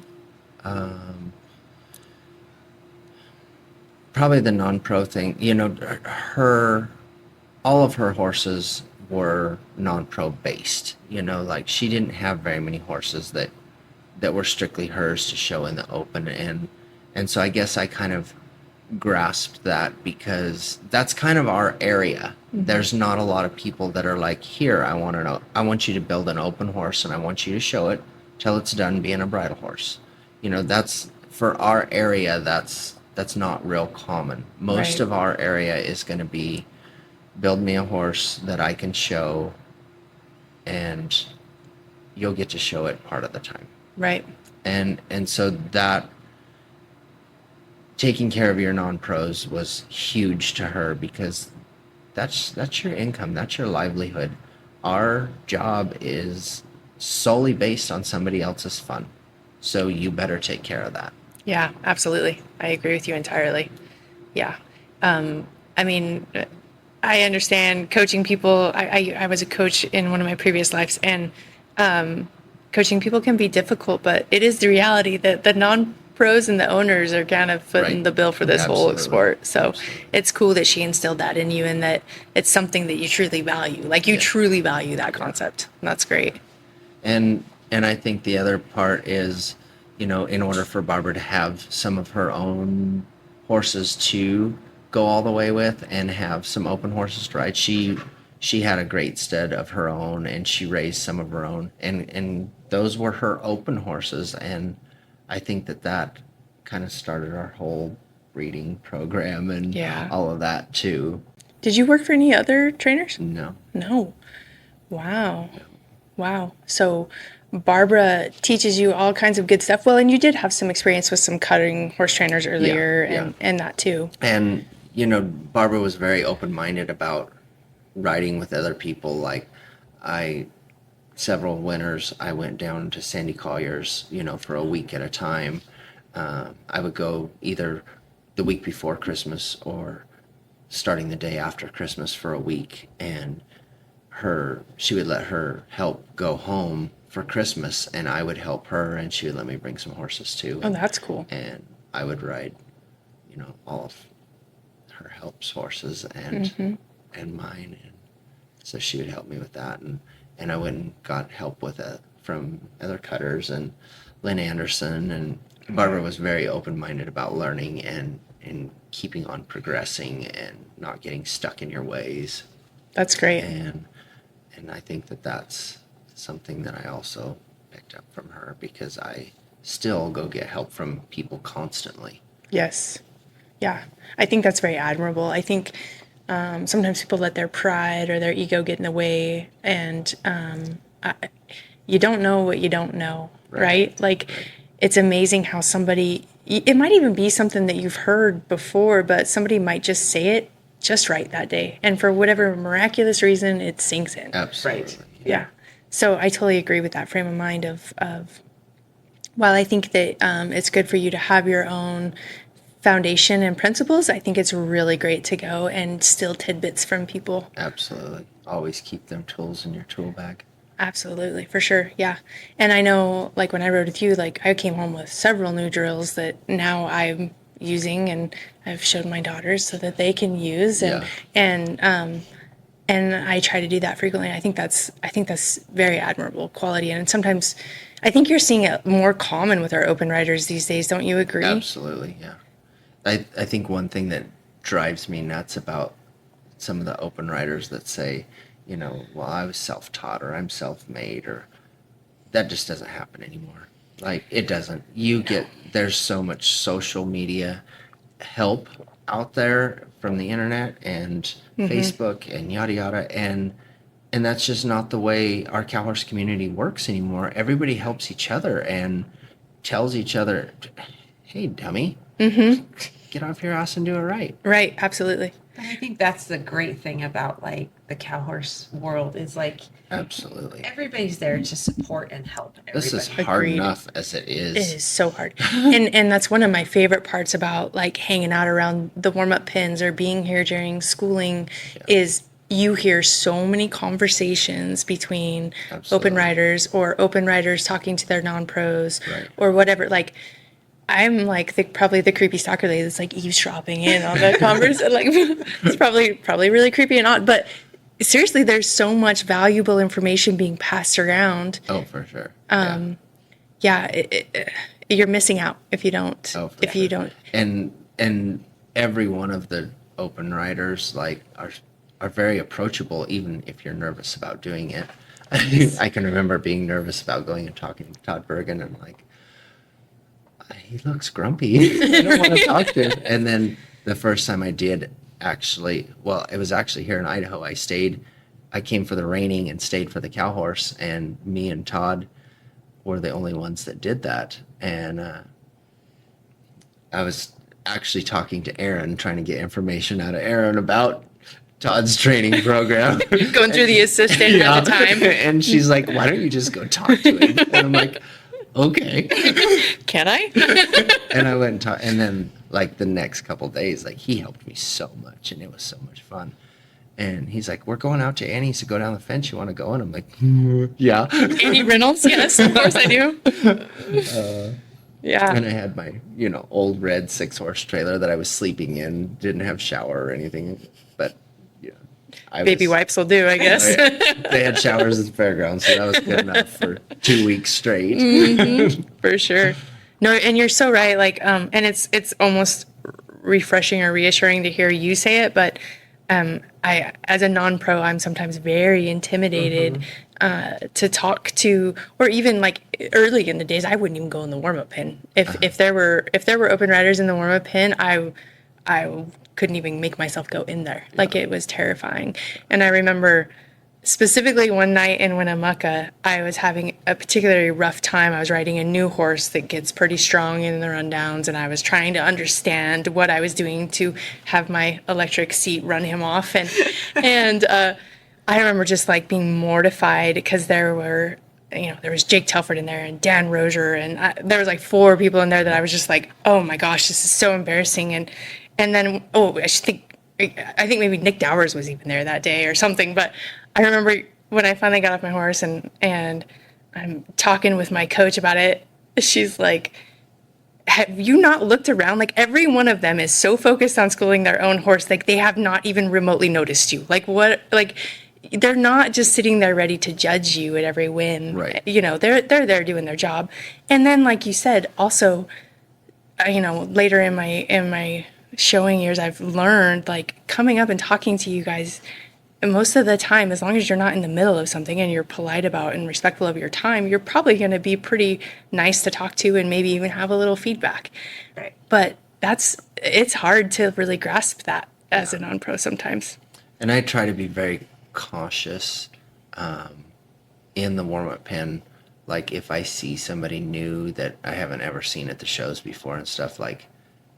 Probably the non-pro thing. You know, all of her horses were non-pro based. You know, like she didn't have very many horses that were strictly hers to show in the open, and so I guess I kind of grasped that because that's kind of our area. Mm-hmm. There's not a lot of people that are like, here, I want you to build an open horse, and I want you to show it till it's done being a bridle horse. You know, that's for our area. That's not real common. Most Right. of our area is going to be build me a horse that I can show, and you'll get to show it part of the time. Right. And so that taking care of your non-pros was huge to her, because that's your income, that's your livelihood. Our job is solely based on somebody else's fun, so you better take care of that. Yeah, absolutely. I agree with you entirely. Yeah. I mean, I understand coaching people. I was a coach in one of my previous lives, and coaching people can be difficult, but it is the reality that the non-pros and the owners are kind of footing Right. the bill for this whole Absolutely. sport. So Absolutely. it's cool that she instilled that in you, and that it's something that you truly value. Like you Yeah. truly value that concept. That's great. And I think the other part is, you know, in order for Barbara to have some of her own horses to go all the way with and have some open horses to ride, she had a great stud of her own, and she raised some of her own, and those were her open horses. And I think that kind of started our whole breeding program and Yeah. all of that too. Did you work for any other trainers? No. No. Wow. Wow. So Barbara teaches you all kinds of good stuff. Well, and you did have some experience with some cutting horse trainers earlier, Yeah. and that too. And, you know, Barbara was very open-minded about riding with other people. Like, I several winters, I went down to Sandy Collier's, for a week at a time. I would go either the week before Christmas or starting the day after Christmas for a week, and she would let her help go home for Christmas, and I would help her, and she would let me bring some horses too. Oh, that's cool. And I would ride, all of her help's horses and mine, and so she would help me with that, and I went and got help with it from other cutters and Lynn Anderson, and Barbara was very open-minded about learning and keeping on progressing and not getting stuck in your ways. That's great. And I think that's something that I also picked up from her, because I still go get help from people constantly. Yes. Yeah. I think that's very admirable. I think sometimes people let their pride or their ego get in the way, and you don't know what you don't know, right? Like, it's amazing how somebody, it might even be something that you've heard before, but somebody might just say it just right that day. And for whatever miraculous reason, it sinks in. Absolutely. Right. Yeah. So I totally agree with that frame of mind of while I think that it's good for you to have your own foundation and principles, I think it's really great to go and steal tidbits from people. Absolutely. Always keep them tools in your tool bag. Absolutely, for sure. Yeah. And I know, like, when I rode with you, like, I came home with several new drills that now I'm using and I've showed my daughters so that they can use. And I try to do that frequently. I think that's very admirable quality. And sometimes I think you're seeing it more common with our open riders these days. Don't you agree? Absolutely. Yeah. I think one thing that drives me nuts about some of the open riders that say, well, I was self-taught, or I'm self-made, or that just doesn't happen anymore. Like, it doesn't. There's so much social media help out there from the internet and Facebook and yada yada, and that's just not the way our cow horse community works anymore. Everybody helps each other and tells each other, hey, dummy, get off your ass and do it right. Right, absolutely. But I think that's the great thing about, like, the cow horse world is, like, Absolutely. everybody's there to support and help everybody. This is hard Agreed. enough as it is. It is so hard. And that's one of my favorite parts about, like, hanging out around the warm-up pins or being here during schooling is you hear so many conversations between open riders or open riders talking to their non-pros or whatever. Like, I'm like probably the creepy stalker lady that's like eavesdropping in on the conversation. Like, it's probably really creepy and odd, but seriously, there's so much valuable information being passed around. Oh, for sure. You're missing out if you don't. Oh, for you sure. don't. And every one of the open riders are very approachable, even if you're nervous about doing it. I can remember being nervous about going and talking to Todd Bergen, and like, he looks grumpy. I don't want to talk to him. And then the first time I did, it was actually here in Idaho. I came for the reining and stayed for the cow horse, and me and Todd were the only ones that did that. And I was actually talking to Aaron, trying to get information out of Aaron about Todd's training program. Going through the assistant at the time. And she's like, why don't you just go talk to him? And I'm like, okay. Can I? And I went and talked, and then like the next couple of days, like, he helped me so much, and it was so much fun. And he's like, we're going out to Annie's to go down the fence. You want to go? And I'm like, yeah. Annie Reynolds? Yes, of course I do. Yeah. And I had my, old red 6-horse trailer that I was sleeping in. Didn't have shower or anything, but baby wipes will do, I guess. They had showers at the fairgrounds, so that was good enough for 2 weeks straight. For sure. No, and you're so right. Like, and it's almost refreshing or reassuring to hear you say it, but I, as a non-pro, I'm sometimes very intimidated to talk to, or even like early in the days, I wouldn't even go in the warm-up pin. If there were open riders in the warm-up pin, I couldn't even make myself go in there. Like, it was terrifying. And I remember specifically one night in Winnemucca, I was having a particularly rough time. I was riding a new horse that gets pretty strong in the rundowns, and I was trying to understand what I was doing to have my electric seat run him off. And I remember just like being mortified because there were, there was Jake Telford in there and Dan Rozier, and there was like 4 people in there that I was just like, oh my gosh, this is so embarrassing. And then, I think maybe Nick Dowers was even there that day or something. But I remember when I finally got off my horse and I'm talking with my coach about it, she's like, have you not looked around? Like, every one of them is so focused on schooling their own horse, like they have not even remotely noticed you. Like, what, like, they're not just sitting there ready to judge you at every win. Right. They're there doing their job. And then, like you said, also, later in my showing years, I've learned, like, coming up and talking to you guys, and most of the time, as long as you're not in the middle of something and you're polite about and respectful of your time, you're probably going to be pretty nice to talk to and maybe even have a little feedback. Right. But it's hard to really grasp that as a non-pro sometimes. And I try to be very cautious in the warm-up pen. Like, if I see somebody new that I haven't ever seen at the shows before and stuff, like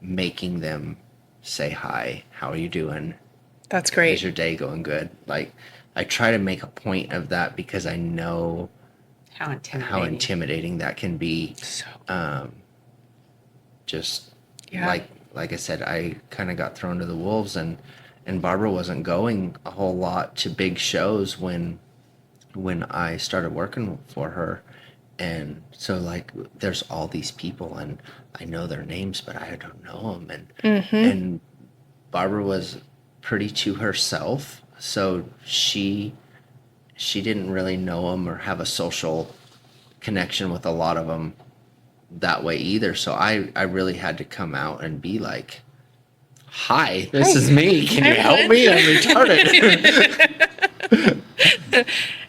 making them say hi, how are you doing? That's great. Is your day going good? Like, I try to make a point of that because I know How how intimidating. intimidating that can be. So, Just yeah. like I said, I kind of got thrown to the wolves, and Barbara wasn't going a whole lot to big shows when I started working for her. And so, like, there's all these people and I know their names, but I don't know them. And Barbara was pretty to herself, so she didn't really know them or have a social connection with a lot of them that way either. So I really had to come out and be like, hi, this is me. Can you help me? I'm retarded.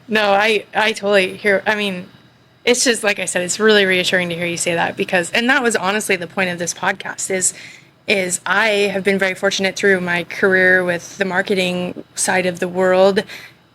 No, I totally hear. I mean, it's just like I said, it's really reassuring to hear you say that, because, and that was honestly the point of this podcast is I have been very fortunate through my career with the marketing side of the world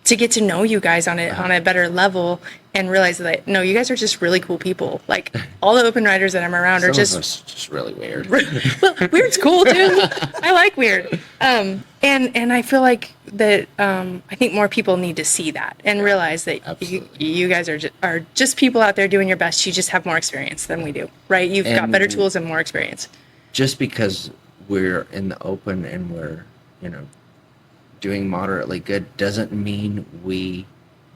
to get to know you guys on a better level and realize that, no, you guys are just really cool people. Like, all the open riders that I'm around are Some of just us just really weird. well, weird's cool too. I like weird. And I feel like that, I think more people need to see that and realize that Absolutely. you guys are just people out there doing your best. You just have more experience than we do, right? You've got And- better tools and more experience. Just because we're in the open and we're, doing moderately good doesn't mean we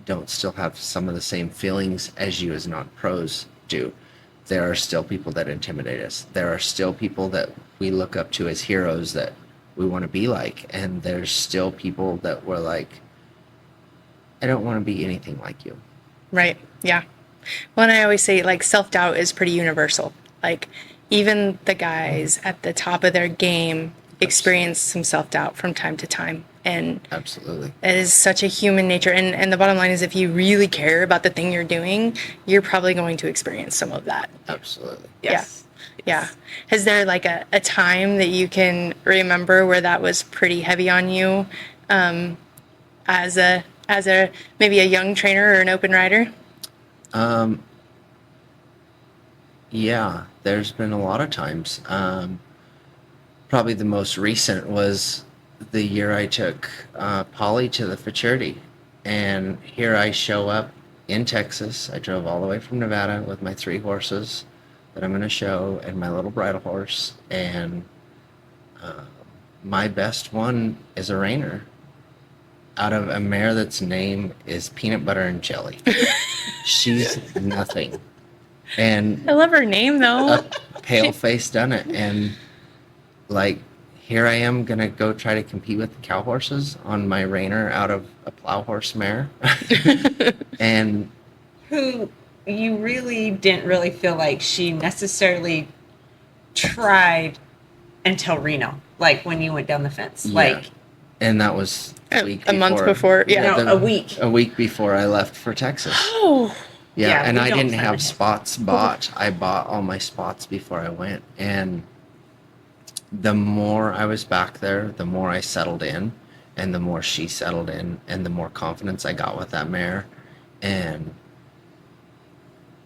don't still have some of the same feelings as you as non-pros do. There are still people that intimidate us. There are still people that we look up to as heroes that we want to be like. And there's still people that we're like, I don't want to be anything like you. Right. Yeah. Well, and I always say, like, self-doubt is pretty universal. Like, even the guys at the top of their game experience some self-doubt from time to time. And Absolutely. it is such a human nature. And the bottom line is, if you really care about the thing you're doing, you're probably going to experience some of that. Absolutely. Yes. Yeah. Has there like a time that you can remember where that was pretty heavy on you, as a maybe a young trainer or an open rider? Yeah, there's been a lot of times. Probably the most recent was the year I took Polly to the futurity. And here I show up in Texas. I drove all the way from Nevada with my 3 horses that I'm going to show and my little bridle horse. And my best one is a reiner out of a mare that's name is Peanut Butter and Jelly. She's nothing. And I love her name though. a pale face done it, and like, here I am gonna go try to compete with the cow horses on my reiner out of a plow horse mare. And Who you really didn't really feel like she necessarily tried until Reno, like when you went down the fence. Yeah. Like, and that was A month before, yeah. No, a week. A week before I left for Texas. Oh, Yeah, Yeah, and we I don't didn't plan have ahead. spots bought. I bought all my spots before I went. And the more I was back there, the more I settled in, and the more she settled in, and the more confidence I got with that mare. And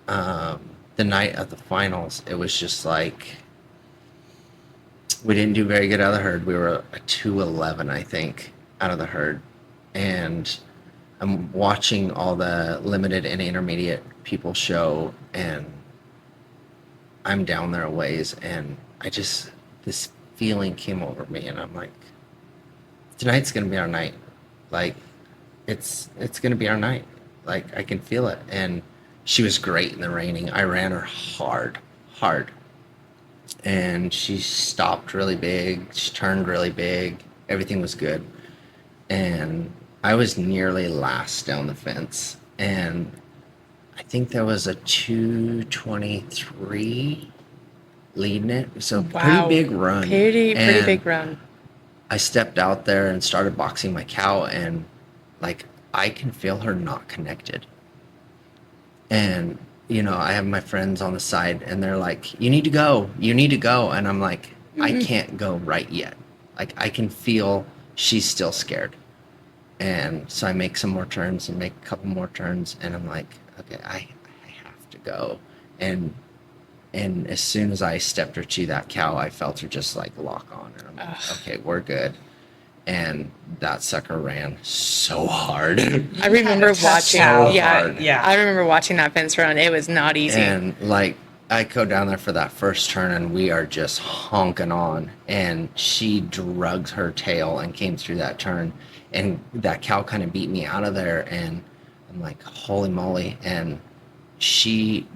the night of the finals, it was just like, we didn't do very good out of the herd. We were a 211, I think, out of the herd. And I'm watching all the limited and intermediate people show, and I'm down there a ways, and this feeling came over me, and I'm like, tonight's gonna be our night. Like, it's gonna be our night. Like, I can feel it. And she was great in the reining. I ran her hard, and she stopped really big. She turned really big. Everything was good, and I was nearly last down the fence, and I think there was a 2:23 leading it. So Wow. pretty big run. Pretty And big run. I stepped out there and started boxing my cow, and like, I can feel her not connected. And I have my friends on the side, and they're like, you need to go, and I'm like, I can't go right yet. Like, I can feel she's still scared. And so I make some more turns and make a couple more turns, and I'm like, okay, I have to go. And as soon as I stepped her to that cow, I felt her just like lock on, and I'm like, okay, we're good. And that sucker ran so hard. I remember watching. So Yeah, hard. Yeah. I remember watching that fence run. It was not easy. And like, I go down there for that first turn, and we are just honking on, and she drugged her tail and came through that turn, and that cow kind of beat me out of there, and I'm like, holy moly. And she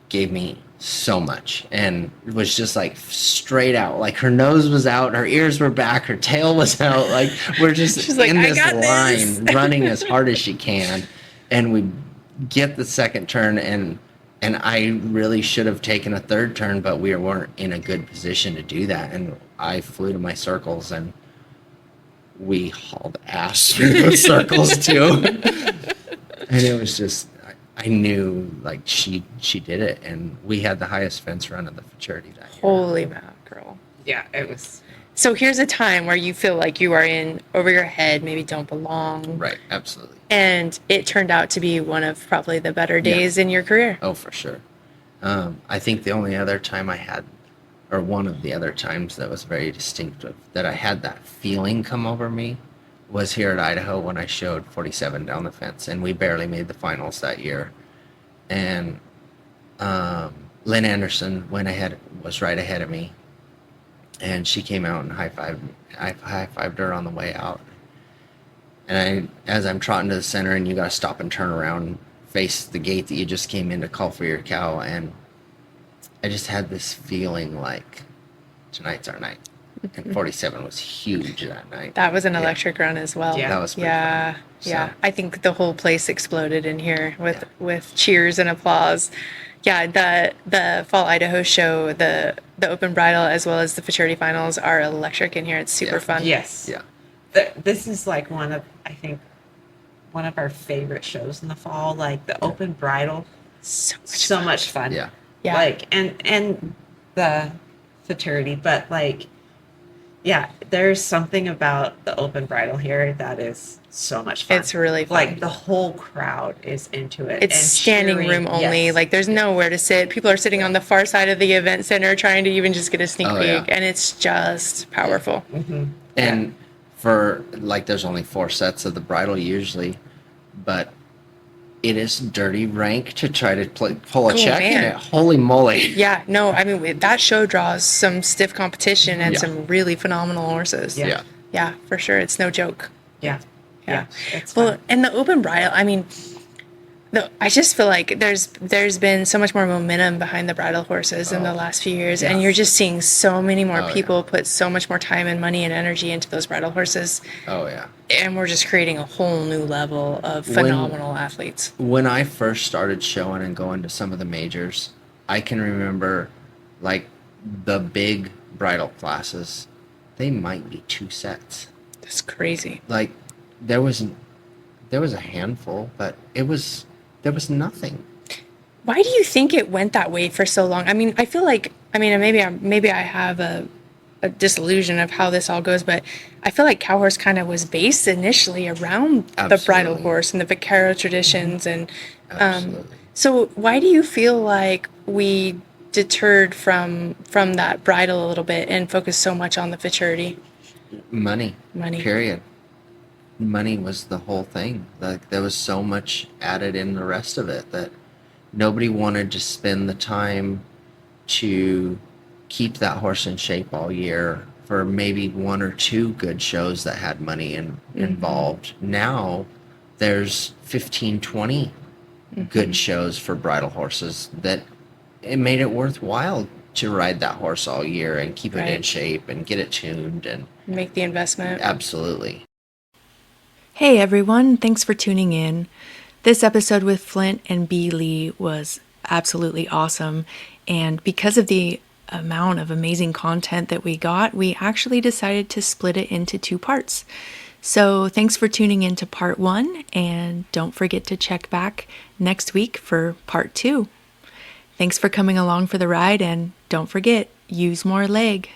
gave me so much, and it was just like straight out. Like, her nose was out, her ears were back, her tail was out. Like, we're just She's like, in "I this got line this." running as hard as she can. And we get the second turn, and I really should have taken a third turn, but we weren't in a good position to do that. And I flew to my circles, and we hauled ass through those circles too. And it was just, I knew, like, she did it, and we had the highest fence run of the fraternity that year. Holy mackerel. Yeah, it was. So here's a time where you feel like you are in over your head, maybe don't belong. Right, absolutely. And it turned out to be one of probably the better days in your career. Oh, for sure. I think the only other time I had, or one of the other times that was very distinctive, that I had that feeling come over me, was here at Idaho when I showed 47 down the fence, and we barely made the finals that year. And Lynn Anderson was right ahead of me, and she came out and high-fived her on the way out. And as I'm trotting to the center, and you got to stop and turn around and face the gate that you just came in to call for your cow, and I just had this feeling like, tonight's our night. And 47 was huge that night. That was an Yeah. electric run as well. Yeah. That was pretty Yeah. fun. Yeah. So- I think the whole place exploded in here with cheers and applause. Yeah, the Fall Idaho show, the open bridle, as well as the fraternity finals are electric in here. It's super Yeah. fun. Yes. Yeah. This is like one of our favorite shows in the fall. Like the open bridal, So much much fun. Yeah. Yeah. Like and the fraternity, but like, yeah, there's something about the open bridal here that is so much fun. It's really fun. like the whole crowd is into it. It's and standing cheering. room only. Yes. Like there's nowhere to sit. People are sitting on the far side of the event center trying to even just get a sneak Oh, peek, yeah. and it's just powerful. And for, like, there's only 4 sets of the bridle usually, but it is dirty rank to try to pull a Oh, check in man. it. Holy moly. Yeah, no, I mean that show draws some stiff competition and Yeah. some really phenomenal horses. Yeah. Yeah. Yeah, for sure. It's no joke. Yeah. Yeah. It's Well, fun. and the open bridle, I mean, I just feel like there's been so much more momentum behind the bridle horses in the last few years, and Yes. you're just seeing so many more Oh, yeah. people put so much more time and money and energy into those bridle horses, Oh, yeah. and we're just creating a whole new level of phenomenal athletes. When I first started showing and going to some of the majors, I can remember, like, the big bridal classes, they might be 2 sets. That's crazy. Like, there was a handful, but there was nothing. Why do you think it went that way for so long? I mean, I feel like, maybe I have a disillusion of how this all goes, but I feel like cow horse kind of was based initially around the bridal Absolutely. horse and the vaquero traditions, and Absolutely. so why do you feel like we deterred from that bridal a little bit and focused so much on the futurity? Money. Money. Period. money was the whole thing. Like there was so much added in the rest of it that nobody wanted to spend the time to keep that horse in shape all year for maybe one or two good shows that had money involved. Now there's 15, 20 good shows for bridle horses that it made it worthwhile to ride that horse all year and keep it in Right. shape and get it tuned and Make the investment. absolutely. Hey everyone, thanks for tuning in. This episode with Flint and Bea Lee was absolutely awesome. And because of the amount of amazing content that we got, we actually decided to split it into 2 parts. So thanks for tuning in to part 1, and don't forget to check back next week for part 2. Thanks for coming along for the ride, and don't forget, use more leg.